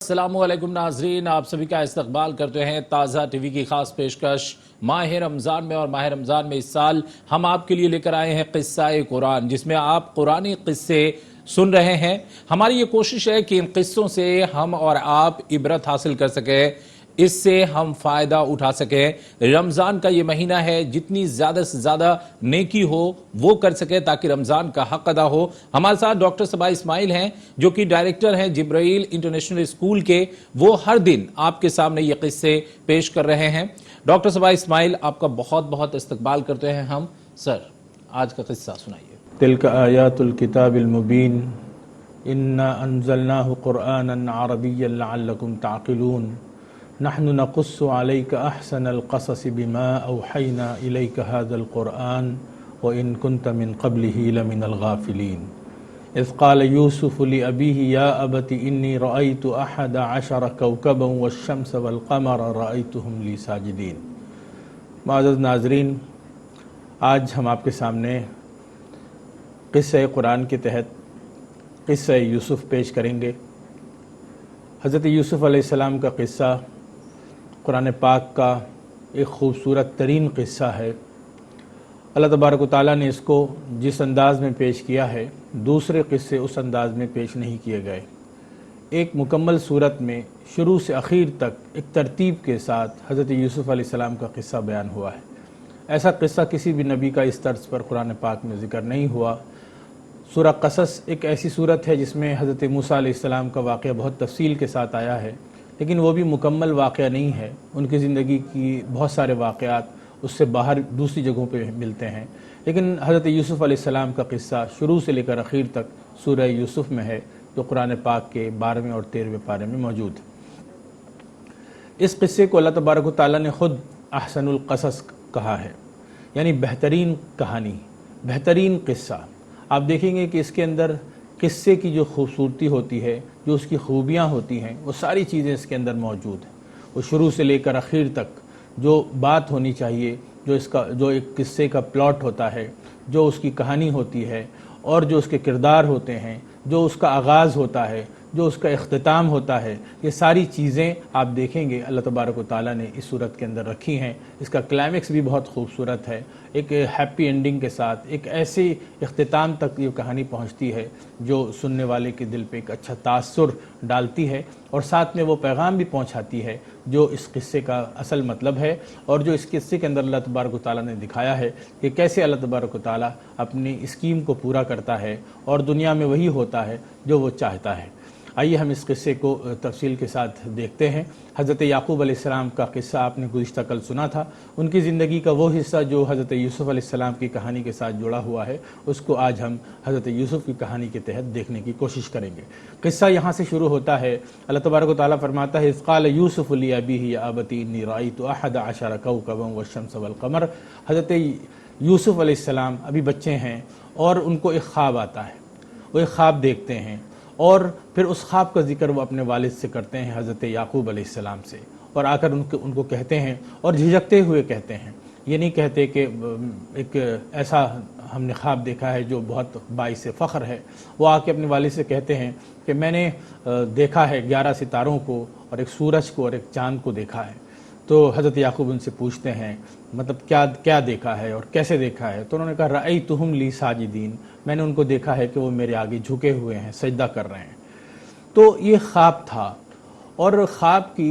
السلام علیکم ناظرین، آپ سبھی کا استقبال کرتے ہیں تازہ ٹی وی کی خاص پیشکش ماہ رمضان میں۔ اور ماہ رمضان میں اس سال ہم آپ کے لیے لے کر آئے ہیں قصہ قرآن، جس میں آپ قرآنی قصے سن رہے ہیں۔ ہماری یہ کوشش ہے کہ ان قصوں سے ہم اور آپ عبرت حاصل کر سکیں، اس سے ہم فائدہ اٹھا سکیں۔ رمضان کا یہ مہینہ ہے، جتنی زیادہ سے زیادہ نیکی ہو وہ کر سکیں تاکہ رمضان کا حق ادا ہو۔ ہمارے ساتھ ڈاکٹر صبا اسماعیل ہیں جو کہ ڈائریکٹر ہیں جبرائیل انٹرنیشنل اسکول کے۔ وہ ہر دن آپ کے سامنے یہ قصے پیش کر رہے ہیں۔ ڈاکٹر صبا اسماعیل، آپ کا بہت بہت استقبال کرتے ہیں ہم۔ سر، آج کا قصہ سنائیے۔ تلک آیات الکتاب المبین انا انزلناہ قرآنا عربیا لعلکم تعقلون نحن نقص علیک احسن القصص بما اوحینا الیک هذا القرآن وان كنت من قبله لمن الغافلین اذ قال یوسف لأبیہ یا ابت انی رأیت 11 کوکبا والشمس والقمر رأیتهم لی ساجدین۔ معزز ناظرین، آج ہم آپ کے سامنے قصہ قرآن کے تحت قصہ یوسف پیش کریں گے۔ حضرت یوسف علیہ السلام کا قصہ قرآن پاک کا ایک خوبصورت ترین قصہ ہے۔ اللہ تبارک و تعالیٰ نے اس کو جس انداز میں پیش کیا ہے، دوسرے قصے اس انداز میں پیش نہیں کیے گئے۔ ایک مکمل صورت میں شروع سے اخیر تک ایک ترتیب کے ساتھ حضرت یوسف علیہ السلام کا قصہ بیان ہوا ہے۔ ایسا قصہ کسی بھی نبی کا اس طرز پر قرآن پاک میں ذکر نہیں ہوا۔ سورہ قصص ایک ایسی صورت ہے جس میں حضرت موسیٰ علیہ السلام کا واقعہ بہت تفصیل کے ساتھ آیا ہے، لیکن وہ بھی مکمل واقعہ نہیں ہے۔ ان کی زندگی کی بہت سارے واقعات اس سے باہر دوسری جگہوں پہ ملتے ہیں، لیکن حضرت یوسف علیہ السلام کا قصہ شروع سے لے کر اخیر تک سورہ یوسف میں ہے، جو قرآن پاک کے 12ویں اور 13ویں پارے میں موجود ہے۔ اس قصے کو اللہ تبارک و تعالیٰ نے خود احسن القصص کہا ہے، یعنی بہترین کہانی، بہترین قصہ۔ آپ دیکھیں گے کہ اس کے اندر قصے کی جو خوبصورتی ہوتی ہے، جو اس کی خوبیاں ہوتی ہیں، وہ ساری چیزیں اس کے اندر موجود ہیں۔ وہ شروع سے لے کر اخیر تک جو بات ہونی چاہیے، جو ایک قصے کا پلاٹ ہوتا ہے، جو اس کی کہانی ہوتی ہے، اور جو اس کے کردار ہوتے ہیں، جو اس کا آغاز ہوتا ہے، جو اس کا اختتام ہوتا ہے، یہ ساری چیزیں آپ دیکھیں گے اللہ تبارک و تعالیٰ نے اس صورت کے اندر رکھی ہیں۔ اس کا کلائمیکس بھی بہت خوبصورت ہے، ایک ہیپی اینڈنگ کے ساتھ ایک ایسے اختتام تک یہ کہانی پہنچتی ہے جو سننے والے کے دل پہ ایک اچھا تاثر ڈالتی ہے، اور ساتھ میں وہ پیغام بھی پہنچاتی ہے جو اس قصے کا اصل مطلب ہے، اور جو اس قصے کے اندر اللہ تبارک و تعالیٰ نے دکھایا ہے کہ کیسے اللہ تبارک و تعالیٰ اپنی اسکیم کو پورا کرتا ہے، اور دنیا میں وہی ہوتا ہے جو وہ چاہتا ہے۔ آئیے ہم اس قصے کو تفصیل کے ساتھ دیکھتے ہیں۔ حضرت یعقوب علیہ السلام کا قصہ آپ نے گزشتہ کل سنا تھا۔ ان کی زندگی کا وہ حصہ جو حضرت یوسف علیہ السلام کی کہانی کے ساتھ جڑا ہوا ہے، اس کو آج ہم حضرت یوسف کی کہانی کے تحت دیکھنے کی کوشش کریں گے۔ قصہ یہاں سے شروع ہوتا ہے۔ اللہ تبارک و تعالیٰ فرماتا ہے، اذ قال یوسف لأبیہ یا ابت انی رأیت 11 کوکبا والشمس والقمر۔ حضرت یوسف علیہ السلام ابھی بچے ہیں اور ان کو ایک خواب آتا ہے، وہ ایک خواب دیکھتے ہیں، اور پھر اس خواب کا ذکر وہ اپنے والد سے کرتے ہیں، حضرت یعقوب علیہ السلام سے، اور آ کر ان کو کہتے ہیں، اور جھجکتے ہوئے کہتے ہیں۔ یہ نہیں کہتے کہ ایک ایسا ہم نے خواب دیکھا ہے جو بہت باعث فخر ہے۔ وہ آ کے اپنے والد سے کہتے ہیں کہ میں نے دیکھا ہے 11 ستاروں کو، اور ایک سورج کو، اور ایک چاند کو دیکھا ہے۔ تو حضرت یعقوب ان سے پوچھتے ہیں مطلب کیا دیکھا ہے اور کیسے دیکھا ہے؟ تو انہوں نے کہا رأیتہم لی ساجدین، میں نے ان کو دیکھا ہے کہ وہ میرے آگے جھکے ہوئے ہیں، سجدہ کر رہے ہیں۔ تو یہ خواب تھا، اور خواب کی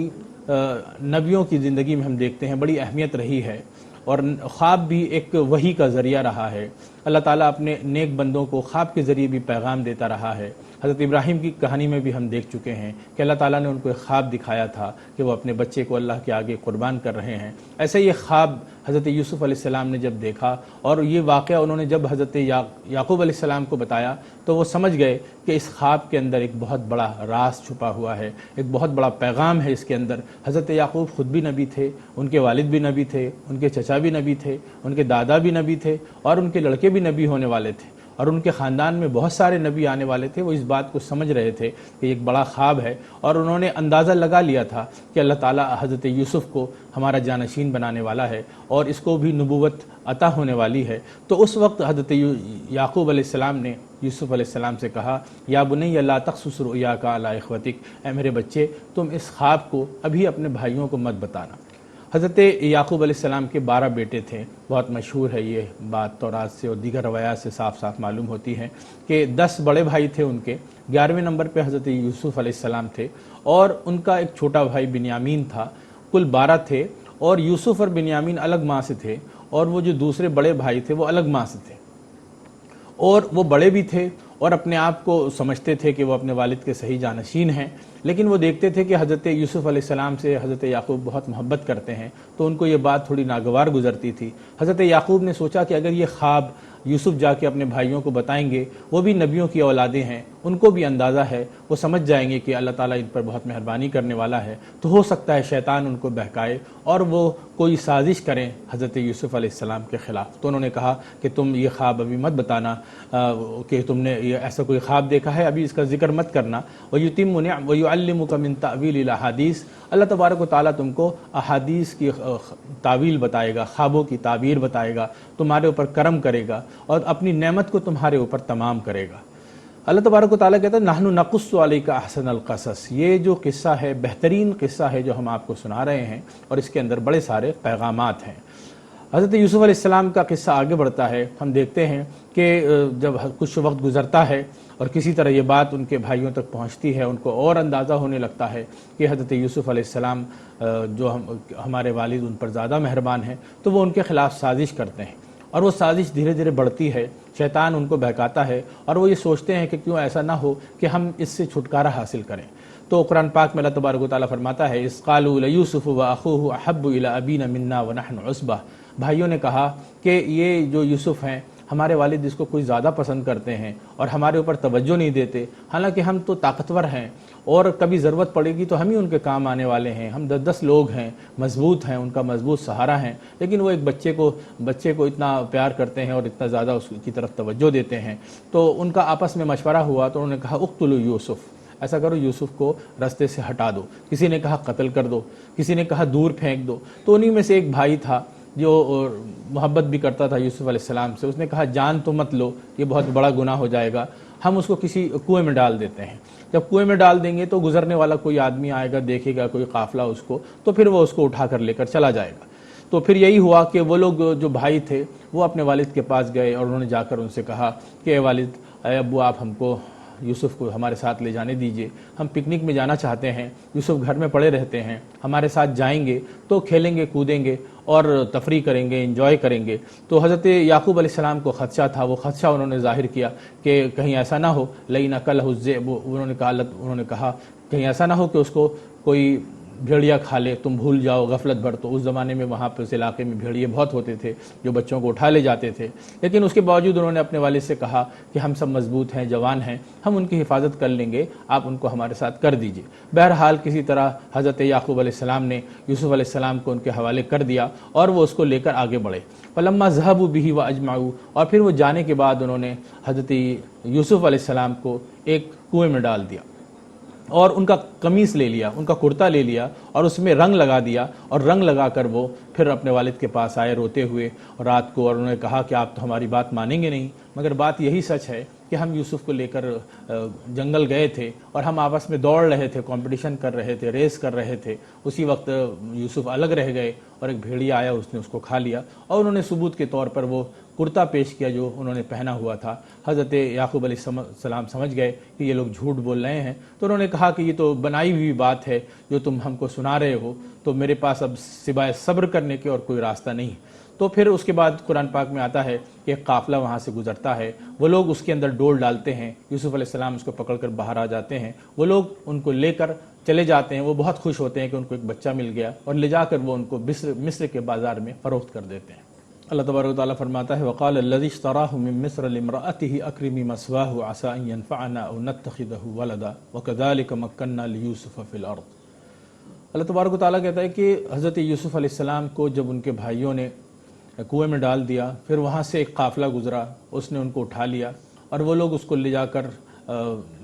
نبیوں کی زندگی میں ہم دیکھتے ہیں بڑی اہمیت رہی ہے، اور خواب بھی ایک وحی کا ذریعہ رہا ہے۔ اللہ تعالیٰ اپنے نیک بندوں کو خواب کے ذریعے بھی پیغام دیتا رہا ہے۔ حضرت ابراہیم کی کہانی میں بھی ہم دیکھ چکے ہیں کہ اللہ تعالیٰ نے ان کو ایک خواب دکھایا تھا کہ وہ اپنے بچے کو اللہ کے آگے قربان کر رہے ہیں۔ ایسے یہ خواب حضرت یوسف علیہ السلام نے جب دیکھا، اور یہ واقعہ انہوں نے جب حضرت یعقوب علیہ السلام کو بتایا، تو وہ سمجھ گئے کہ اس خواب کے اندر ایک بہت بڑا راز چھپا ہوا ہے، ایک بہت بڑا پیغام ہے اس کے اندر۔ حضرت یعقوب خود بھی نبی تھے، ان کے والد بھی نبی تھے، ان کے چچا بھی نبی تھے، ان کے دادا بھی نبی تھے، اور ان کے لڑکے بھی نبی ہونے والے تھے، اور ان کے خاندان میں بہت سارے نبی آنے والے تھے، وہ اس بات کو سمجھ رہے تھے کہ ایک بڑا خواب ہے، اور انہوں نے اندازہ لگا لیا تھا کہ اللہ تعالیٰ حضرت یوسف کو ہمارا جانشین بنانے والا ہے اور اس کو بھی نبوت عطا ہونے والی ہے۔ تو اس وقت حضرت یعقوب علیہ السلام نے یوسف علیہ السلام سے کہا، یا بنی لا تقصص رؤیاک علی اخوتک، اے میرے بچے تم اس خواب کو ابھی اپنے بھائیوں کو مت بتانا۔ حضرت یعقوب علیہ السلام کے 12 بیٹے تھے، بہت مشہور ہے یہ بات، تورات سے اور دیگر روایات سے صاف صاف معلوم ہوتی ہے کہ 10 بڑے بھائی تھے ان کے، 11ویں نمبر پہ حضرت یوسف علیہ السلام تھے، اور ان کا ایک چھوٹا بھائی بنیامین تھا، کل 12 تھے، اور یوسف اور بنیامین الگ ماں سے تھے، اور وہ جو دوسرے بڑے بھائی تھے وہ الگ ماں سے تھے، اور وہ بڑے بھی تھے اور اپنے آپ کو سمجھتے تھے کہ وہ اپنے والد کے صحیح جانشین ہیں، لیکن وہ دیکھتے تھے کہ حضرت یوسف علیہ السلام سے حضرت یعقوب بہت محبت کرتے ہیں، تو ان کو یہ بات تھوڑی ناگوار گزرتی تھی۔ حضرت یعقوب نے سوچا کہ اگر یہ خواب یوسف جا کے اپنے بھائیوں کو بتائیں گے، وہ بھی نبیوں کی اولادیں ہیں، ان کو بھی اندازہ ہے، وہ سمجھ جائیں گے کہ اللہ تعالیٰ ان پر بہت مہربانی کرنے والا ہے، تو ہو سکتا ہے شیطان ان کو بہکائے اور وہ کوئی سازش کریں حضرت یوسف علیہ السلام کے خلاف۔ تو انہوں نے کہا کہ تم یہ خواب ابھی مت بتانا کہ تم نے یہ ایسا کوئی خواب دیکھا ہے، ابھی اس کا ذکر مت کرنا۔ وَيُتِمُّ وَيُعَلِّمُكَ مِن تَأْوِيلِ الْأَحَادِيثِ، اللہ تبارک و تعالیٰ تم کو احادیث کی تعویل بتائے گا، خوابوں کی تعبیر بتائے گا، تمہارے اوپر کرم کرے گا اور اپنی نعمت کو تمہارے اوپر تمام کرے گا۔ اللہ تبارک و تعالیٰ کہتا ہے نحن نقص علیک احسن القصص، یہ جو قصہ ہے بہترین قصہ ہے جو ہم آپ کو سنا رہے ہیں، اور اس کے اندر بڑے سارے پیغامات ہیں۔ حضرت یوسف علیہ السلام کا قصہ آگے بڑھتا ہے، ہم دیکھتے ہیں کہ جب کچھ وقت گزرتا ہے اور کسی طرح یہ بات ان کے بھائیوں تک پہنچتی ہے، ان کو اور اندازہ ہونے لگتا ہے کہ حضرت یوسف علیہ السلام جو ہمارے والد ان پر زیادہ مہربان ہیں، تو وہ ان کے خلاف سازش کرتے ہیں، اور وہ سازش دھیرے دھیرے بڑھتی ہے، شیطان ان کو بہکاتا ہے، اور وہ یہ سوچتے ہیں کہ کیوں ایسا نہ ہو کہ ہم اس سے چھٹکارا حاصل کریں۔ تو قرآن پاک میں اللہ تبارک و تعالیٰ فرماتا ہے اذ قالوا لیوسف واخوہ احب الی ابینا منا ونحن عصبہ، بھائیوں نے کہا کہ یہ جو یوسف ہیں ہمارے والد اس کو کوئی زیادہ پسند کرتے ہیں اور ہمارے اوپر توجہ نہیں دیتے، حالانکہ ہم تو طاقتور ہیں اور کبھی ضرورت پڑے گی تو ہم ہی ان کے کام آنے والے ہیں، ہم 10 لوگ ہیں، مضبوط ہیں، ان کا مضبوط سہارا ہیں، لیکن وہ ایک بچے کو اتنا پیار کرتے ہیں اور اتنا زیادہ اس کی طرف توجہ دیتے ہیں۔ تو ان کا آپس میں مشورہ ہوا تو انہوں نے کہا اقتلوا یوسف، ایسا کرو یوسف کو رستے سے ہٹا دو، کسی نے کہا قتل کر دو، کسی نے کہا دور پھینک دو۔ تو انہی میں سے ایک بھائی تھا جو محبت بھی کرتا تھا یوسف علیہ السلام سے، اس نے کہا جان تو مت لو، یہ بہت بڑا گناہ ہو جائے گا، ہم اس کو کسی کنویں میں ڈال دیتے ہیں، جب کنویں میں ڈال دیں گے تو گزرنے والا کوئی آدمی آئے گا، دیکھے گا کوئی قافلہ اس کو، تو پھر وہ اس کو اٹھا کر لے کر چلا جائے گا۔ تو پھر یہی ہوا کہ وہ لوگ جو بھائی تھے وہ اپنے والد کے پاس گئے اور انہوں نے جا کر ان سے کہا کہ اے والد، اے ابو، آپ ہم کو یوسف کو ہمارے ساتھ لے جانے دیجئے، ہم پکنک میں جانا چاہتے ہیں، یوسف گھر میں پڑے رہتے ہیں، ہمارے ساتھ جائیں گے تو کھیلیں گے، کودیں گے اور تفریح کریں گے، انجوائے کریں گے۔ تو حضرت یعقوب علیہ السلام کو خدشہ تھا، وہ خدشہ انہوں نے ظاہر کیا کہ کہیں ایسا نہ ہو لَيْنَكَلَهُ الذِّئْبُ، انہوں نے کہا کہیں ایسا نہ ہو کہ اس کو کوئی بھیڑیا کھا لے، تم بھول جاؤ غفلت بھر۔ تو اس زمانے میں وہاں پہ اس علاقے میں بھیڑیے بہت ہوتے تھے جو بچوں کو اٹھا لے جاتے تھے، لیکن اس کے باوجود انہوں نے اپنے والد سے کہا کہ ہم سب مضبوط ہیں، جوان ہیں، ہم ان کی حفاظت کر لیں گے، آپ ان کو ہمارے ساتھ کر دیجئے۔ بہرحال کسی طرح حضرت یعقوب علیہ السلام نے یوسف علیہ السلام کو ان کے حوالے کر دیا اور وہ اس کو لے کر آگے بڑھے۔ فلما ذهبوا به واجمعوا، اور پھر وہ جانے کے بعد انہوں نے حضرت یوسف علیہ السلام کو ایک کنویں میں ڈال دیا اور ان کا قمیص لے لیا، ان کا کرتا لے لیا اور اس میں رنگ لگا دیا، اور رنگ لگا کر وہ پھر اپنے والد کے پاس آئے روتے ہوئے رات کو، اور انہوں نے کہا کہ آپ تو ہماری بات مانیں گے نہیں، مگر بات یہی سچ ہے کہ ہم یوسف کو لے کر جنگل گئے تھے اور ہم آپس میں دوڑ رہے تھے، کمپٹیشن کر رہے تھے، ریس کر رہے تھے، اسی وقت یوسف الگ رہ گئے اور ایک بھیڑیا آیا، اس نے اس کو کھا لیا، اور انہوں نے ثبوت کے طور پر وہ کرتا پیش کیا جو انہوں نے پہنا ہوا تھا۔ حضرت یعقوب علیہ السلام سمجھ گئے کہ یہ لوگ جھوٹ بول رہے ہیں، تو انہوں نے کہا کہ یہ تو بنائی ہوئی بات ہے جو تم ہم کو سنا رہے ہو، تو میرے پاس اب سوائے صبر کرنے کے اور کوئی راستہ نہیں۔ تو پھر اس کے بعد قرآن پاک میں آتا ہے کہ ایک قافلہ وہاں سے گزرتا ہے، وہ لوگ اس کے اندر ڈول ڈالتے ہیں، یوسف علیہ السلام اس کو پکڑ کر باہر آ جاتے ہیں، وہ لوگ ان کو لے کر چلے جاتے ہیں، وہ بہت خوش ہوتے ہیں کہ ان کو ایک بچہ مل گیا، اور لے جا کر وہ ان کو مصر کے بازار میں فروخت کر دیتے ہیں۔ اللہ تبارک و تعالیٰ فرماتا ہے وقال الذي اشتراه من مصر لامرأته اكرمي مثواه عسى ان ينفعنا او نتخذه ولدا وكذلك مكنا ليوسف في الارض۔ اللہ تبارک و تعالیٰ کہتا ہے کہ حضرت یوسف علیہ السلام کو جب ان کے بھائیوں نے کنویں میں ڈال دیا، پھر وہاں سے ایک قافلہ گزرا، اس نے ان کو اٹھا لیا اور وہ لوگ اس کو لے جا کر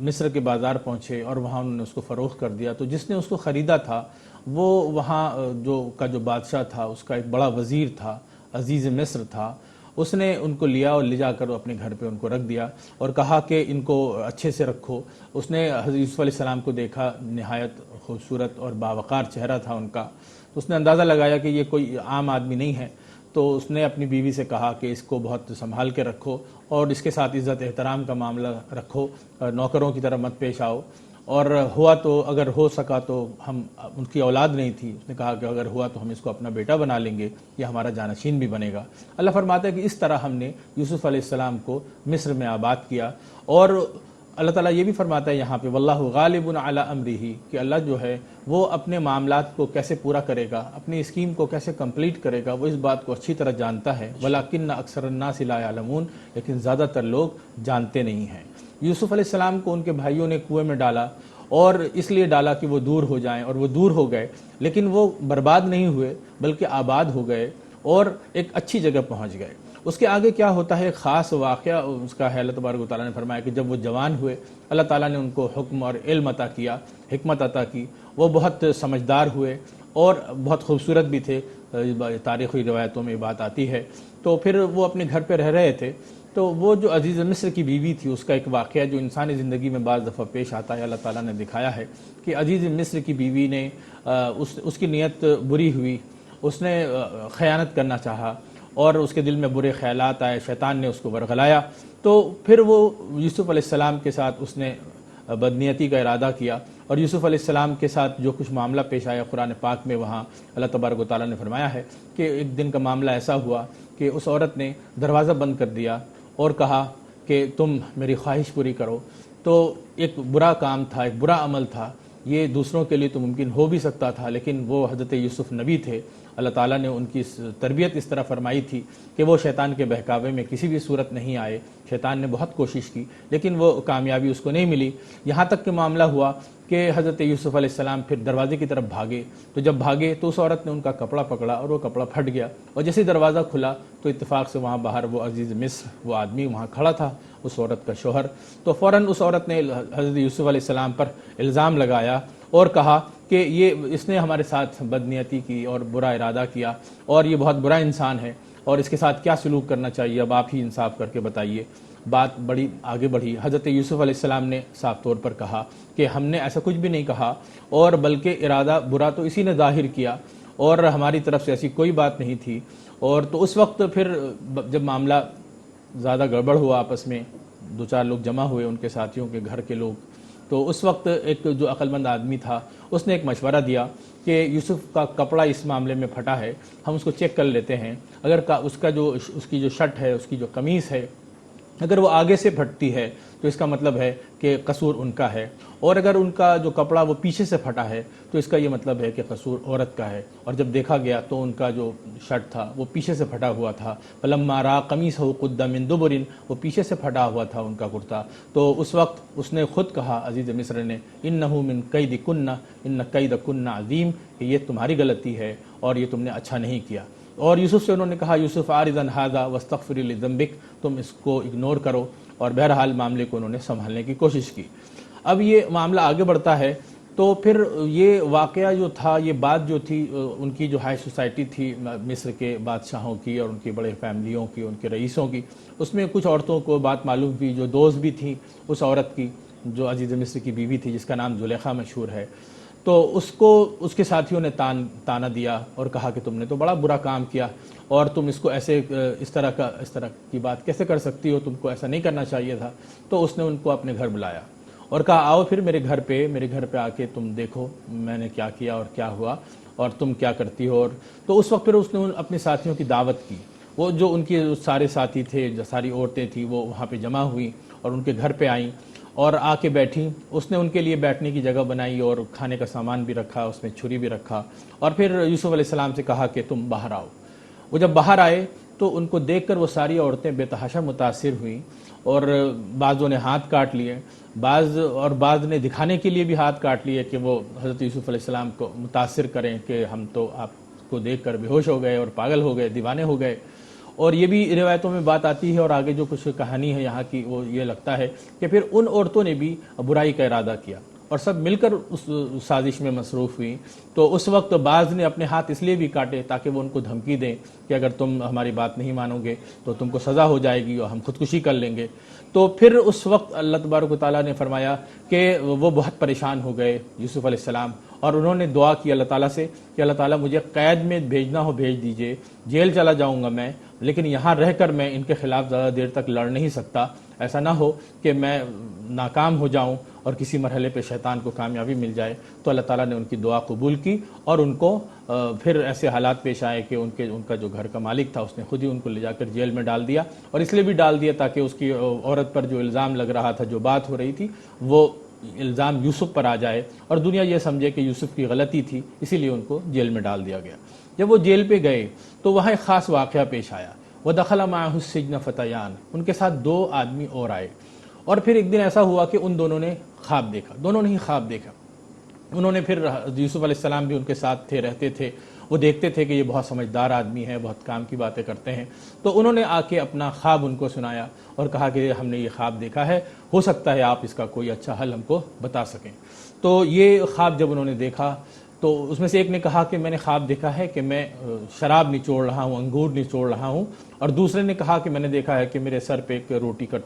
مصر کے بازار پہنچے اور وہاں انہوں نے اس کو فروخت کر دیا. تو جس نے اس کو خریدا تھا وہ وہاں جو بادشاہ تھا اس کا ایک بڑا وزیر تھا, عزیز مصر تھا. اس نے ان کو لیا اور لے جا کر اپنے گھر پہ ان کو رکھ دیا اور کہا کہ ان کو اچھے سے رکھو. اس نے حضرت یوسف علیہ السلام کو دیکھا, نہایت خوبصورت اور باوقار چہرہ تھا ان کا. تو اس نے اندازہ لگایا کہ یہ کوئی عام آدمی نہیں ہے. تو اس نے اپنی بیوی سے کہا کہ اس کو بہت سنبھال کے رکھو اور اس کے ساتھ عزت احترام کا معاملہ رکھو, نوکروں کی طرح مت پیش آؤ. اور ہوا تو اگر ہو سکا تو ہم, ان کی اولاد نہیں تھی, اس نے کہا کہ اگر ہوا تو ہم اس کو اپنا بیٹا بنا لیں گے, یہ ہمارا جانشین بھی بنے گا. اللہ فرماتا ہے کہ اس طرح ہم نے یوسف علیہ السلام کو مصر میں آباد کیا. اور اللہ تعالیٰ یہ بھی فرماتا ہے یہاں پہ واللہ غالب علی امرہ, کہ اللہ جو ہے وہ اپنے معاملات کو کیسے پورا کرے گا, اپنی اسکیم کو کیسے کمپلیٹ کرے گا, وہ اس بات کو اچھی طرح جانتا ہے. ولیکن اکثر الناس لا یعلمون, لیکن زیادہ تر لوگ جانتے نہیں ہیں. یوسف علیہ السلام کو ان کے بھائیوں نے کنویں میں ڈالا, اور اس لیے ڈالا کہ وہ دور ہو جائیں, اور وہ دور ہو گئے, لیکن وہ برباد نہیں ہوئے بلکہ آباد ہو گئے اور ایک اچھی جگہ پہنچ گئے. اس کے آگے کیا ہوتا ہے, ایک خاص واقعہ اس کا ہے. اللہ تبارک و تعالیٰ نے فرمایا کہ جب وہ جوان ہوئے, اللہ تعالیٰ نے ان کو حکم اور علم عطا کیا, حکمت عطا کی. وہ بہت سمجھدار ہوئے اور بہت خوبصورت بھی تھے. تاریخی روایتوں میں یہ بات آتی ہے. تو پھر وہ اپنے گھر پہ رہ رہے تھے. تو وہ جو عزیز مصر کی بیوی تھی, اس کا ایک واقعہ جو انسانی زندگی میں بعض دفعہ پیش آتا ہے, اللہ تعالیٰ نے دکھایا ہے کہ عزیز مصر کی بیوی نے اس کی نیت بری ہوئی, اس نے خیانت کرنا چاہا اور اس کے دل میں برے خیالات آئے, شیطان نے اس کو ورغلایا. تو پھر وہ یوسف علیہ السلام کے ساتھ اس نے بدنیتی کا ارادہ کیا, اور یوسف علیہ السلام کے ساتھ جو کچھ معاملہ پیش آیا قرآن پاک میں, وہاں اللہ تبارک و تعالیٰ نے فرمایا ہے کہ ایک دن کا معاملہ ایسا ہوا کہ اس عورت نے دروازہ بند کر دیا اور کہا کہ تم میری خواہش پوری کرو. تو ایک برا کام تھا, ایک برا عمل تھا, یہ دوسروں کے لیے تو ممکن ہو بھی سکتا تھا, لیکن وہ حضرت یوسف نبی تھے. اللہ تعالیٰ نے ان کی تربیت اس طرح فرمائی تھی کہ وہ شیطان کے بہکاوے میں کسی بھی صورت نہیں آئے. شیطان نے بہت کوشش کی لیکن وہ کامیابی اس کو نہیں ملی. یہاں تک کہ معاملہ ہوا کہ حضرت یوسف علیہ السلام پھر دروازے کی طرف بھاگے. تو جب بھاگے تو اس عورت نے ان کا کپڑا پکڑا اور وہ کپڑا پھٹ گیا, اور جیسے دروازہ کھلا تو اتفاق سے وہاں باہر وہ عزیز مصر, وہ آدمی وہاں کھڑا تھا, اس عورت کا شوہر. تو فوراً اس عورت نے حضرت یوسف علیہ السلام پر الزام لگایا اور کہا کہ اس نے ہمارے ساتھ بدنیتی کی اور برا ارادہ کیا, اور یہ بہت برا انسان ہے, اور اس کے ساتھ کیا سلوک کرنا چاہیے, اب آپ ہی انصاف کر کے بتائیے. بات بڑی آگے بڑھی. حضرت یوسف علیہ السلام نے صاف طور پر کہا کہ ہم نے ایسا کچھ بھی نہیں کہا, اور بلکہ ارادہ برا تو اسی نے ظاہر کیا, اور ہماری طرف سے ایسی کوئی بات نہیں تھی. اور تو اس وقت پھر جب معاملہ زیادہ گڑبڑ ہوا, آپس میں دو چار لوگ جمع ہوئے, ان کے ساتھیوں کے گھر کے لوگ, تو اس وقت ایک جو عقل مند آدمی تھا اس نے ایک مشورہ دیا کہ یوسف کا کپڑا اس معاملے میں پھٹا ہے, ہم اس کو چیک کر لیتے ہیں. اگر اس کی جو شرٹ ہے, اس کی جو قمیص ہے, اگر وہ آگے سے پھٹتی ہے تو اس کا مطلب ہے کہ قصور ان کا ہے, اور اگر ان کا جو کپڑا وہ پیچھے سے پھٹا ہے تو اس کا یہ مطلب ہے کہ قصور عورت کا ہے. اور جب دیکھا گیا تو ان کا جو شرٹ تھا وہ پیچھے سے پھٹا ہوا تھا. فلما راى قمیصہ قد من دبر, وہ پیچھے سے پھٹا ہوا تھا ان کا کرتا. تو اس وقت اس نے خود کہا, عزیز مصر نے, انہ من کیدکن ان کیدکن عظیم, کہ یہ تمہاری غلطی ہے اور یہ تم نے اچھا نہیں کیا. اور یوسف سے انہوں نے کہا, یوسف اعرض عن ھذا واستغفر لذنبک, تم اس کو اگنور کرو. اور بہرحال معاملے کو انہوں نے سنبھالنے کی کوشش کی. اب یہ معاملہ آگے بڑھتا ہے تو پھر یہ واقعہ جو تھا, یہ بات جو تھی ان کی جو ہائی سوسائٹی تھی مصر کے بادشاہوں کی اور ان کی بڑے فیملیوں کی, ان کے رئیسوں کی, اس میں کچھ عورتوں کو بات معلوم ہوئی جو دوست بھی تھیں اس عورت کی جو عزیز مصر کی بیوی تھی, جس کا نام زلیخا مشہور ہے. تو اس کو اس کے ساتھیوں نے تانا دیا اور کہا کہ تم نے تو بڑا برا کام کیا, اور تم اس کو اس طرح کی بات کیسے کر سکتی ہو, تم کو ایسا نہیں کرنا چاہیے تھا. تو اس نے ان کو اپنے گھر بلایا اور کہا, آؤ پھر میرے گھر پہ آ کے تم دیکھو میں نے کیا کیا اور کیا ہوا اور تم کیا کرتی ہو. اور تو اس وقت پھر اس نے اپنے ساتھیوں کی دعوت کی. وہ جو ان کے سارے ساتھی تھے, جو ساری عورتیں تھیں, وہ وہاں پہ جمع ہوئیں اور ان کے گھر پہ آئیں اور آ کے بیٹھیں. اس نے ان کے لیے بیٹھنے کی جگہ بنائی اور کھانے کا سامان بھی رکھا, اس میں چھری بھی رکھا, اور پھر یوسف علیہ السلام سے کہا کہ تم باہر آؤ. وہ جب باہر آئے تو ان کو دیکھ کر وہ ساری عورتیں بے تحاشا متاثر ہوئیں, اور بعضوں نے ہاتھ کاٹ لیے, بعض نے دکھانے کے لیے بھی ہاتھ کاٹ لیے کہ وہ حضرت یوسف علیہ السلام کو متاثر کریں کہ ہم تو آپ کو دیکھ کر بے ہوش ہو گئے اور پاگل ہو گئے, دیوانے ہو گئے. اور یہ بھی روایتوں میں بات آتی ہے اور آگے جو کچھ کہانی ہے یہاں کی وہ یہ لگتا ہے کہ پھر ان عورتوں نے بھی برائی کا ارادہ کیا اور سب مل کر اس سازش میں مصروف ہوئی. تو اس وقت بعض نے اپنے ہاتھ اس لیے بھی کاٹے تاکہ وہ ان کو دھمکی دیں کہ اگر تم ہماری بات نہیں مانو گے تو تم کو سزا ہو جائے گی اور ہم خودکشی کر لیں گے. تو پھر اس وقت اللہ تبارک و تعالیٰ نے فرمایا کہ وہ بہت پریشان ہو گئے یوسف علیہ السلام، اور انہوں نے دعا کی اللہ تعالیٰ سے کہ اللہ تعالیٰ مجھے قید میں بھیجنا ہو بھیج دیجئے، جیل چلا جاؤں گا میں، لیکن یہاں رہ کر میں ان کے خلاف زیادہ دیر تک لڑ نہیں سکتا. ایسا نہ ہو کہ میں ناکام ہو جاؤں اور کسی مرحلے پہ شیطان کو کامیابی مل جائے. تو اللہ تعالیٰ نے ان کی دعا قبول کی اور ان کو پھر ایسے حالات پیش آئے کہ ان کا جو گھر کا مالک تھا اس نے خود ہی ان کو لے جا کر جیل میں ڈال دیا، اور اس لیے بھی ڈال دیا تاکہ اس کی عورت پر جو الزام لگ رہا تھا، جو بات ہو رہی تھی، وہ الزام یوسف پر آ جائے اور دنیا یہ سمجھے کہ یوسف کی غلطی تھی، اسی لیے ان کو جیل میں ڈال دیا گیا. جب وہ جیل پہ گئے تو وہاں ایک خاص واقعہ پیش آیا. وَدَخَلَ مَعَهُ السِّجْنَ فَتَيَانِ، ان کے ساتھ 2 آدمی اور آئے، اور پھر ایک دن ایسا ہوا کہ ان دونوں نے خواب دیکھا. دونوں نے ہی خواب دیکھا. انہوں نے پھر یوسف علیہ السلام بھی ان کے ساتھ تھے، رہتے تھے، وہ دیکھتے تھے کہ یہ بہت سمجھدار آدمی ہے، بہت کام کی باتیں کرتے ہیں. تو انہوں نے آ کے اپنا خواب ان کو سنایا اور کہا کہ ہم نے یہ خواب دیکھا ہے، ہو سکتا ہے آپ اس کا کوئی اچھا حل ہم کو بتا سکیں. تو یہ خواب جب انہوں نے دیکھا تو اس میں سے ایک نے کہا کہ میں نے خواب دیکھا ہے کہ میں شراب نچوڑ رہا ہوں، انگور نچوڑ رہا ہوں، اور دوسرے نے کہا کہ میں نے دیکھا ہے کہ میرے سر پہ ایک روٹی کا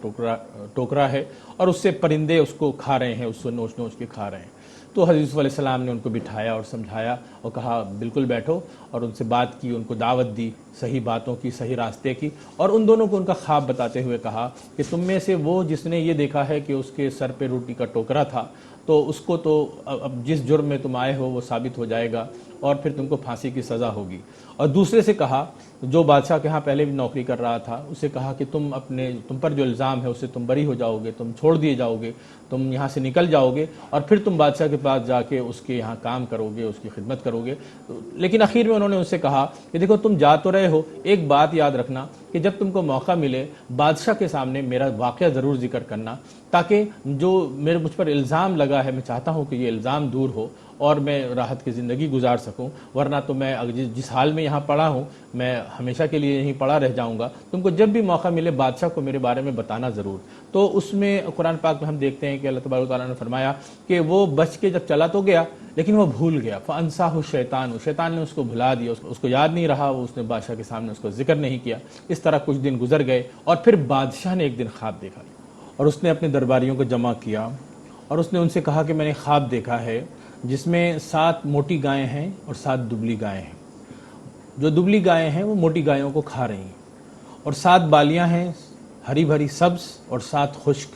ٹوکرا ہے اور اس سے پرندے اس کو کھا رہے ہیں، اس کو نوچ نوچ کے کھا رہے ہیں. تو حضرت یوسف علیہ السلام نے ان کو بٹھایا اور سمجھایا اور کہا بالکل بیٹھو، اور ان سے بات کی، ان کو دعوت دی صحیح باتوں کی، صحیح راستے کی، اور ان دونوں کو ان کا خواب بتاتے ہوئے کہا کہ تم میں سے وہ جس نے یہ دیکھا ہے کہ اس کے سر پہ روٹی کا ٹوکرا تھا، تو اس کو تو اب جس جرم میں تم آئے ہو وہ ثابت ہو جائے گا اور پھر تم کو پھانسی کی سزا ہوگی. اور دوسرے سے کہا جو بادشاہ کے ہاں پہلے بھی نوکری کر رہا تھا، اسے کہا کہ تم پر جو الزام ہے اس سے تم بری ہو جاؤ گے، تم چھوڑ دیے جاؤ گے، تم یہاں سے نکل جاؤ گے اور پھر تم بادشاہ کے پاس جا کے اس کے یہاں کام کرو گے، اس کی خدمت کرو گے. لیکن اخیر میں انہوں نے ان سے کہا کہ دیکھو تم جا تو رہے ہو، ایک بات یاد رکھنا کہ جب تم کو موقع ملے بادشاہ کے سامنے میرا واقعہ ضرور ذکر کرنا، تاکہ جو مجھ پر الزام لگا ہے میں چاہتا ہوں کہ یہ الزام دور ہو اور میں راحت کی زندگی گزار سکوں، ورنہ تو میں جس حال میں یہاں پڑا ہوں میں ہمیشہ کے لیے یہیں پڑا رہ جاؤں گا. تم کو جب بھی موقع ملے بادشاہ کو میرے بارے میں بتانا ضرور. تو اس میں قرآن پاک میں ہم دیکھتے ہیں کہ اللہ تبارک و تعالیٰ نے فرمایا کہ وہ بچ کے جب چلا تو گیا لیکن وہ بھول گیا. فَأَنْسَاهُ الشَّيْطَانُ، شیطان نے اس کو بھلا دیا، اس کو یاد نہیں رہا، اس نے بادشاہ کے سامنے اس کو ذکر نہیں کیا. اس طرح کچھ دن گزر گئے اور پھر بادشاہ نے ایک دن خواب دیکھا اور اس نے اپنے درباریوں کو جمع کیا اور اس نے ان سے کہا کہ میں نے خواب دیکھا ہے جس میں 7 موٹی گائیں ہیں اور 7 دبلی گائیں ہیں. جو دبلی گائیں ہیں وہ موٹی گایوں کو کھا رہی ہیں، اور 7 بالیاں ہیں ہری بھری سبز اور 7 خشک.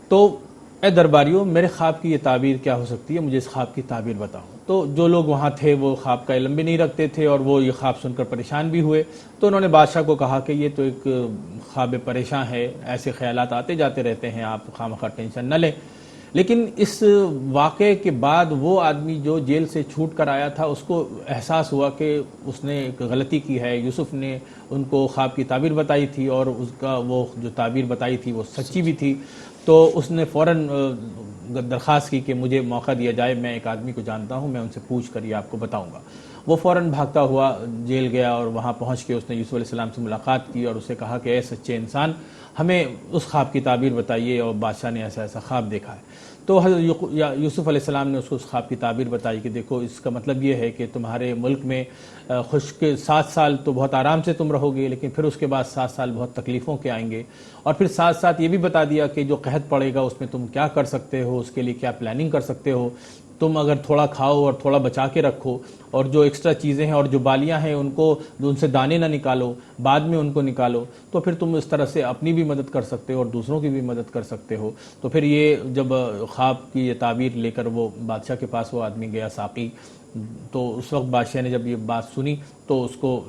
تو اے درباریوں میرے خواب کی یہ تعبیر کیا ہو سکتی ہے، مجھے اس خواب کی تعبیر بتاؤ. تو جو لوگ وہاں تھے وہ خواب کا علم بھی نہیں رکھتے تھے اور وہ یہ خواب سن کر پریشان بھی ہوئے. تو انہوں نے بادشاہ کو کہا کہ یہ تو ایک خواب پریشان ہے، ایسے خیالات آتے جاتے رہتے ہیں، آپ خواہ ٹینشن نہ لیں. لیکن اس واقعے کے بعد وہ آدمی جو جیل سے چھوٹ کر آیا تھا اس کو احساس ہوا کہ اس نے ایک غلطی کی ہے. یوسف نے ان کو خواب کی تعبیر بتائی تھی اور اس کا وہ جو تعبیر بتائی تھی وہ سچی بھی تھی. تو اس نے فوراً درخواست کی کہ مجھے موقع دیا جائے، میں ایک آدمی کو جانتا ہوں، میں ان سے پوچھ کر یہ آپ کو بتاؤں گا. وہ فوراً بھاگتا ہوا جیل گیا اور وہاں پہنچ کے اس نے یوسف علیہ السلام سے ملاقات کی اور اسے کہا کہ اے سچے انسان، ہمیں اس خواب کی تعبیر بتائیے، اور بادشاہ نے ایسا ایسا خواب دیکھا ہے. تو حضرت یوسف علیہ السلام نے اس کو اس خواب کی تعبیر بتائی کہ دیکھو اس کا مطلب یہ ہے کہ تمہارے ملک میں خشک 7 سال تو بہت آرام سے تم رہو گے، لیکن پھر اس کے بعد 7 سال بہت تکلیفوں کے آئیں گے. اور پھر ساتھ ساتھ یہ بھی بتا دیا کہ جو قحط پڑے گا اس میں تم کیا کر سکتے ہو، اس کے لیے کیا پلاننگ کر سکتے ہو. تم اگر تھوڑا کھاؤ اور تھوڑا بچا کے رکھو، اور جو ایکسٹرا چیزیں ہیں اور جو بالیاں ہیں ان سے دانے نہ نکالو، بعد میں ان کو نکالو، تو پھر تم اس طرح سے اپنی بھی مدد کر سکتے ہو اور دوسروں کی بھی مدد کر سکتے ہو. تو پھر یہ جب خواب کی یہ تعبیر لے کر وہ بادشاہ کے پاس وہ آدمی گیا ساقی، تو اس وقت بادشاہ نے جب یہ بات سنی تو اس کو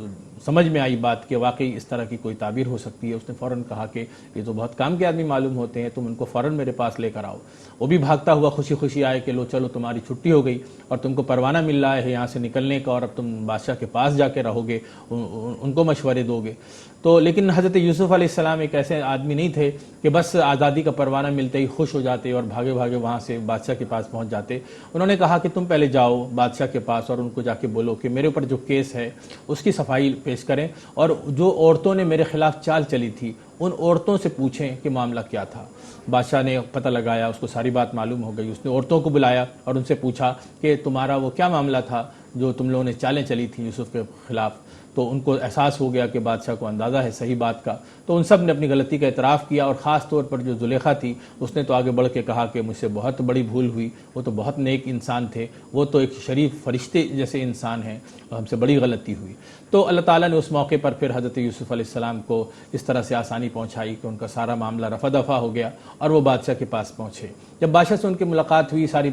سمجھ میں آئی بات کہ واقعی اس طرح کی کوئی تعبیر ہو سکتی ہے. اس نے فوراً کہا کہ یہ تو بہت کام کے آدمی معلوم ہوتے ہیں، تم ان کو فوراً میرے پاس لے کر آؤ. وہ بھی بھاگتا ہوا خوشی خوشی آئے کہ لو چلو تمہاری چھٹی ہو گئی اور تم کو پروانہ مل رہا ہے یہاں سے نکلنے کا، اور اب تم بادشاہ کے پاس جا کے رہو گے، ان کو مشورے دو گے. تو لیکن حضرت یوسف علیہ السلام ایک ایسے آدمی نہیں تھے کہ بس آزادی کا پروانہ ملتے ہی خوش ہو جاتے اور بھاگے بھاگے وہاں سے بادشاہ کے پاس پہنچ جاتے. انہوں نے کہا کہ تم پہلے جاؤ بادشاہ کے پاس اور ان کو جا کے بولو کہ میرے اوپر جو کیس ہے اس کی صفائی پیش کریں اور جو عورتوں نے میرے خلاف چال چلی تھی ان عورتوں سے پوچھیں کہ معاملہ کیا تھا۔ بادشاہ نے پتہ لگایا، اس کو ساری بات معلوم ہو گئی، اس نے عورتوں کو بلایا اور ان سے پوچھا کہ تمہارا وہ کیا معاملہ تھا جو تم لوگوں نے چالیں چلی تھیں یوسف کے خلاف۔ تو ان کو احساس ہو گیا کہ بادشاہ کو اندازہ ہے صحیح بات کا، تو ان سب نے اپنی غلطی کا اعتراف کیا، اور خاص طور پر جو زلیخا تھی اس نے تو آگے بڑھ کے کہا کہ مجھ سے بہت بڑی بھول ہوئی، وہ تو بہت نیک انسان تھے، وہ تو ایک شریف فرشتے جیسے انسان ہیں، ہم سے بڑی غلطی ہوئی۔ تو اللہ تعالیٰ نے اس موقع پر پھر حضرت یوسف علیہ السلام کو اس طرح سے آسانی پہنچائی کہ ان کا سارا معاملہ رفع دفع ہو گیا اور وہ بادشاہ کے پاس پہنچے۔ جب بادشاہ سے ان کی ملاقات ہوئی، ساری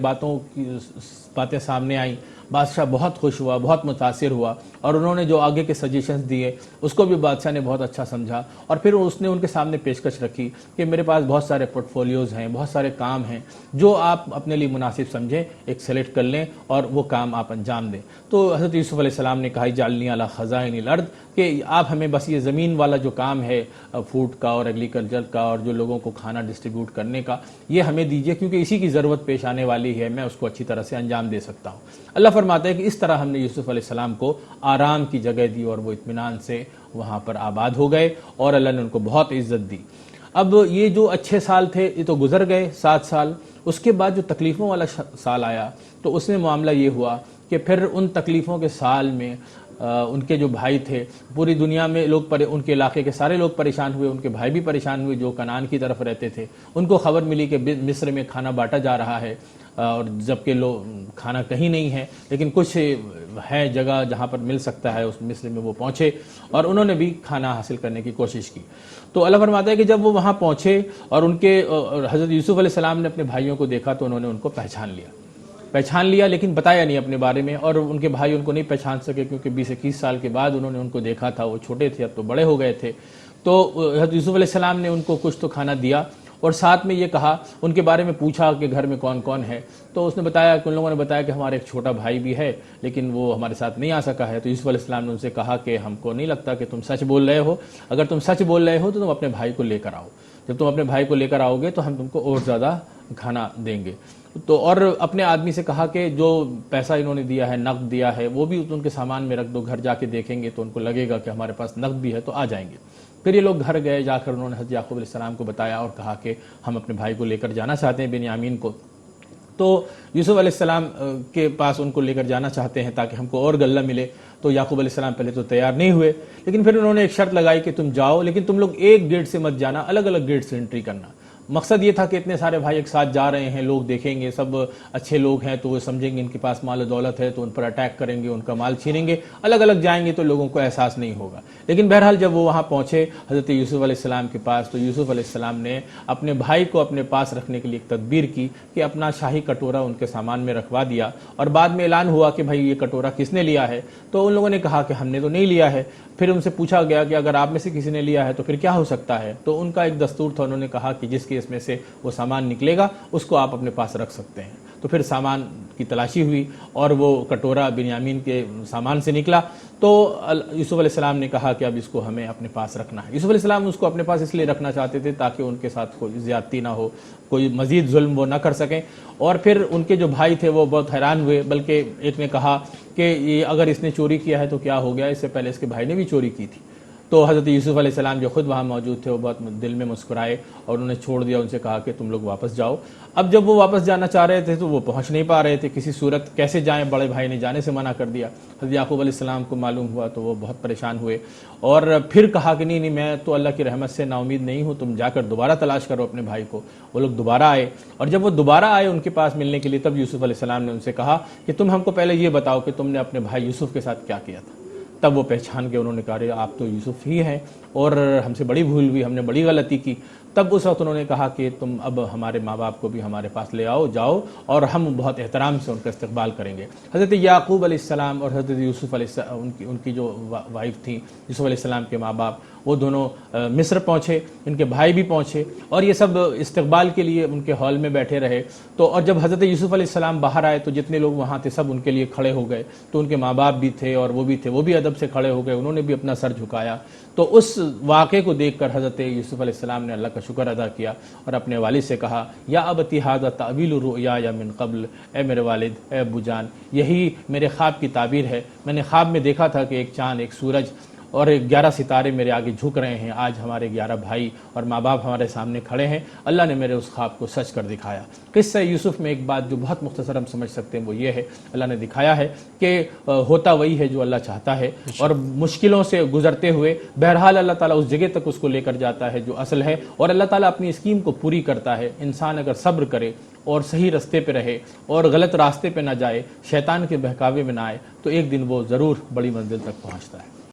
باتیں سامنے آئیں، بادشاہ بہت خوش ہوا، بہت متاثر ہوا، اور انہوں نے جو آگے کے سجیشنز دیے اس کو بھی بادشاہ نے بہت اچھا سمجھا، اور پھر اس نے ان کے سامنے پیشکش رکھی کہ میرے پاس بہت سارے پورٹ فولیوز ہیں، بہت سارے کام ہیں جو آپ اپنے لیے مناسب سمجھیں، ایک سلیکٹ کر لیں اور وہ کام آپ انجام دیں۔ تو حضرت یوسف علیہ السلام نے کہا اجعلنی علی خزائن الارض، کہ آپ ہمیں بس یہ زمین والا جو کام ہے فوڈ کا اور ایگریکلچر کا اور جو لوگوں کو کھانا ڈسٹریبیوٹ کرنے کا، یہ ہمیں دیجیے، کیونکہ اسی کی ضرورت پیش آنے والی ہے، میں اس کو اچھی طرح سے انجام دے سکتا ہوں۔ اللہ فرماتا ہے کہ اس طرح ہم نے یوسف علیہ السلام کو آرام کی جگہ دی اور وہ اطمینان سے وہاں پر آباد ہو گئے، اور اللہ نے ان کو بہت عزت دی۔ اب یہ جو اچھے سال تھے یہ تو گزر گئے 7 سال، اس کے بعد جو تکلیفوں والا سال آیا تو اس میں معاملہ یہ ہوا کہ پھر ان تکلیفوں کے سال میں ان کے جو بھائی تھے، پوری دنیا میں لوگ ان کے علاقے کے سارے لوگ پریشان ہوئے، ان کے بھائی بھی پریشان ہوئے جو کنعان کی طرف رہتے تھے، ان کو خبر ملی کہ مصر میں کھانا بانٹا جا رہا ہے، اور جبکہ کھانا کہیں نہیں ہے لیکن کچھ ہے جگہ جہاں پر مل سکتا ہے، اس مصر میں وہ پہنچے اور انہوں نے بھی کھانا حاصل کرنے کی کوشش کی۔ تو اللہ فرماتا ہے کہ جب وہ وہاں پہنچے اور ان کے حضرت یوسف علیہ السلام نے اپنے بھائیوں کو دیکھا تو انہوں نے ان کو پہچان لیا لیکن بتایا نہیں اپنے بارے میں، اور ان کے بھائی ان کو نہیں پہچان سکے کیونکہ 20-21 سال کے بعد انہوں نے ان کو دیکھا تھا، وہ چھوٹے تھے، اب تو بڑے ہو گئے تھے۔ تو حضرت یوسف علیہ السلام نے ان کو کچھ تو کھانا دیا اور ساتھ میں یہ کہا، ان کے بارے میں پوچھا کہ گھر میں کون کون ہے، تو اس نے بتایا کہ ان لوگوں نے بتایا کہ ہمارا ایک چھوٹا بھائی بھی ہے لیکن وہ ہمارے ساتھ نہیں آ سکا ہے۔ تو یوسف علیہ السلام نے ان سے کہا کہ ہم کو نہیں لگتا کہ تم سچ بول رہے ہو، اگر تم سچ بول رہے ہو تو تم اپنے بھائی کو لے کر آؤ، جب تم اپنے بھائی کو لے کر آؤ گے تو ہم تم کو اور زیادہ کھانا دیں گے۔ تو اور اپنے آدمی سے کہا کہ جو پیسہ انہوں نے دیا ہے، نقد دیا ہے، وہ بھی ان کے سامان میں رکھ دو، گھر جا کے دیکھیں گے تو ان کو لگے گا کہ ہمارے پاس نقد بھی ہے تو آ جائیں گے۔ پھر یہ لوگ گھر گئے، جا کر انہوں نے حضرت یعقوب علیہ السلام کو بتایا اور کہا کہ ہم اپنے بھائی کو لے کر جانا چاہتے ہیں، بنیامین کو۔ تو یوسف علیہ السلام کے پاس ان کو لے کر جانا چاہتے ہیں تاکہ ہم کو اور غلہ ملے۔ تو یعقوب علیہ السلام پہلے تو تیار نہیں ہوئے، لیکن پھر انہوں نے ایک شرط لگائی کہ تم جاؤ لیکن تم لوگ ایک گیٹ سے مت جانا، الگ الگ گیٹ سے انٹری کرنا۔ مقصد یہ تھا کہ اتنے سارے بھائی ایک ساتھ جا رہے ہیں، لوگ دیکھیں گے سب اچھے لوگ ہیں تو وہ سمجھیں گے ان کے پاس مال و دولت ہے تو ان پر اٹیک کریں گے، ان کا مال چھینیں گے، الگ الگ جائیں گے تو لوگوں کو احساس نہیں ہوگا۔ لیکن بہرحال جب وہ وہاں پہنچے حضرت یوسف علیہ السلام کے پاس تو یوسف علیہ السلام نے اپنے بھائی کو اپنے پاس رکھنے کے لیے ایک تدبیر کی کہ اپنا شاہی کٹورا ان کے سامان میں رکھوا دیا، اور بعد میں اعلان ہوا کہ بھائی یہ کٹورا کس نے لیا ہے؟ تو ان لوگوں نے کہا کہ ہم نے تو نہیں لیا ہے۔ پھر ان سے پوچھا گیا کہ اگر آپ میں سے کسی نے لیا ہے تو پھر کیا ہو سکتا ہے؟ تو ان کا ایک دستور تھا، انہوں نے کہا کہ جس کے اس میں سے وہ سامان نکلے گا اس کو آپ اپنے پاس رکھ سکتے ہیں۔ تو پھر سامان کی تلاشی ہوئی اور وہ کٹورا بنیامین کے سامان سے نکلا، تو یوسف علیہ السلام نے کہا کہ اب اس کو ہمیں اپنے پاس رکھنا ہے۔ یوسف علیہ السلام اس کو اپنے پاس اس لیے رکھنا چاہتے تھے تاکہ ان کے ساتھ کوئی زیادتی نہ ہو، کوئی مزید ظلم وہ نہ کر سکیں۔ اور پھر ان کے جو بھائی تھے وہ بہت حیران ہوئے، بلکہ ایک نے کہا کہ یہ اگر اس نے چوری کیا ہے تو کیا ہو گیا، اس سے پہلے اس کے بھائی نے بھی چوری کی تھی۔ تو حضرت یوسف علیہ السلام جو خود وہاں موجود تھے وہ بہت دل میں مسکرائے اور انہوں نے چھوڑ دیا، ان سے کہا کہ تم لوگ واپس جاؤ۔ اب جب وہ واپس جانا چاہ رہے تھے تو وہ پہنچ نہیں پا رہے تھے، کسی صورت کیسے جائیں، بڑے بھائی نے جانے سے منع کر دیا۔ حضرت یعقوب علیہ السلام کو معلوم ہوا تو وہ بہت پریشان ہوئے اور پھر کہا کہ نہیں میں تو اللہ کی رحمت سے نا امید نہیں ہوں، تم جا کر دوبارہ تلاش کرو اپنے بھائی کو۔ وہ لوگ دوبارہ آئے اور جب وہ دوبارہ آئے ان کے پاس ملنے کے لیے تب یوسف علیہ السلام نے ان سے کہا کہ تم ہم کو پہلے یہ بتاؤ کہ تم نے اپنے بھائی یوسف کے ساتھ کیا کیا تھا۔ تب وہ پہچان کے انہوں نے کہا آپ تو یوسف ہی ہیں اور ہم سے بڑی بھول ہوئی، ہم نے بڑی غلطی کی۔ تب اس وقت انہوں نے کہا کہ تم اب ہمارے ماں باپ کو بھی ہمارے پاس لے آؤ، جاؤ، اور ہم بہت احترام سے ان کا استقبال کریں گے۔ حضرت یعقوب علیہ السلام اور حضرت یوسف علیہ السلام ان کی جو وائف تھیں، یوسف علیہ السلام کے ماں باپ، وہ دونوں مصر پہنچے، ان کے بھائی بھی پہنچے اور یہ سب استقبال کے لیے ان کے ہال میں بیٹھے رہے۔ تو اور جب حضرت یوسف علیہ السلام باہر آئے تو جتنے لوگ وہاں تھے سب ان کے لیے کھڑے ہو گئے، تو ان کے ماں باپ بھی تھے اور وہ بھی تھے، وہ بھی ادب سے کھڑے ہو گئے، انہوں نے بھی اپنا سر جھکایا۔ تو اس واقعے کو دیکھ کر حضرت یوسف علیہ السلام نے اللہ کا شکر ادا کیا اور اپنے والد سے کہا یا ابتی ھذا تأویل رؤیایا من قبل، اے میرے والد، اے ابو جان، یہی میرے خواب کی تعبیر ہے، میں نے خواب میں دیکھا تھا کہ ایک چاند، ایک سورج اور 11 ستارے میرے آگے جھک رہے ہیں. آج ہمارے 11 بھائی اور ماں باپ ہمارے سامنے کھڑے ہیں. اللہ نے میرے اس خواب کو سچ کر دکھایا. قصہ یوسف میں ایک بات جو بہت مختصر ہم سمجھ سکتے ہیں وہ یہ ہے، اللہ نے دکھایا ہے کہ ہوتا وہی ہے جو اللہ چاہتا ہے، اور مشکلوں سے گزرتے ہوئے بہرحال اللہ تعالیٰ اس جگہ تک اس کو لے کر جاتا ہے جو اصل ہے، اور اللہ تعالیٰ اپنی اسکیم کو پوری کرتا ہے. انسان اگر صبر کرے اور صحیح راستے پہ رہے اور غلط راستے پہ نہ جائے، شیطان کے بہکاوے میں نہ آئے، تو ایک دن وہ ضرور بڑی منزل تک پہنچتا ہے.